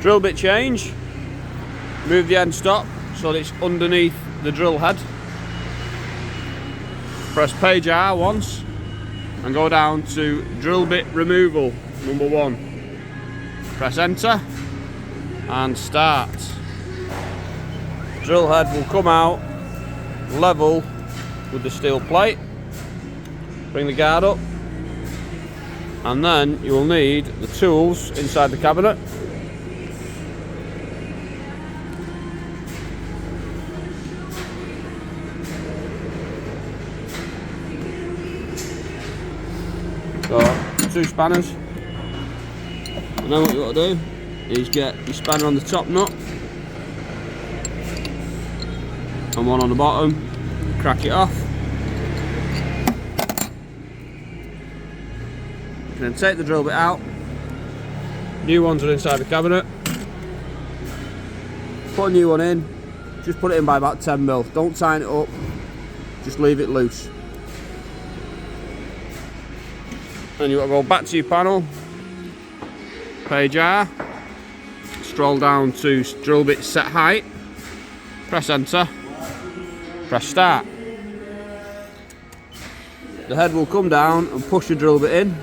Drill bit change. Move the end stop so that it's underneath the drill head. Press page R once and go down to drill bit removal number 1. Press enter and start. Drill head will come out level with the steel plate. Bring the guard up, and then you will need the tools inside the cabinet. So 2 spanners, and then what you want to do is get your spanner on the top nut and one on the bottom, crack it off. You can then take the drill bit out. New ones are inside the cabinet. Put a new one in, just put it in by about 10mm. Don't tighten it up, just leave it loose. Then you want to go back to your panel, page R, scroll down to drill bit set height, press enter, press start. The head will come down and push the drill bit in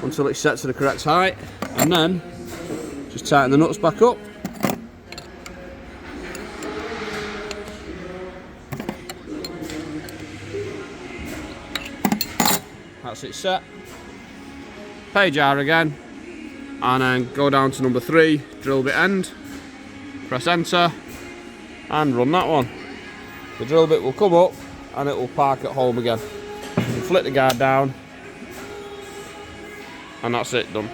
until it's set to the correct height, and then just tighten the nuts back up. That's it set. Page R again, and then go down to number 3, drill bit end, press enter and run that one. The drill bit will come up and it will park at home again. You flip the guard down and that's it, done.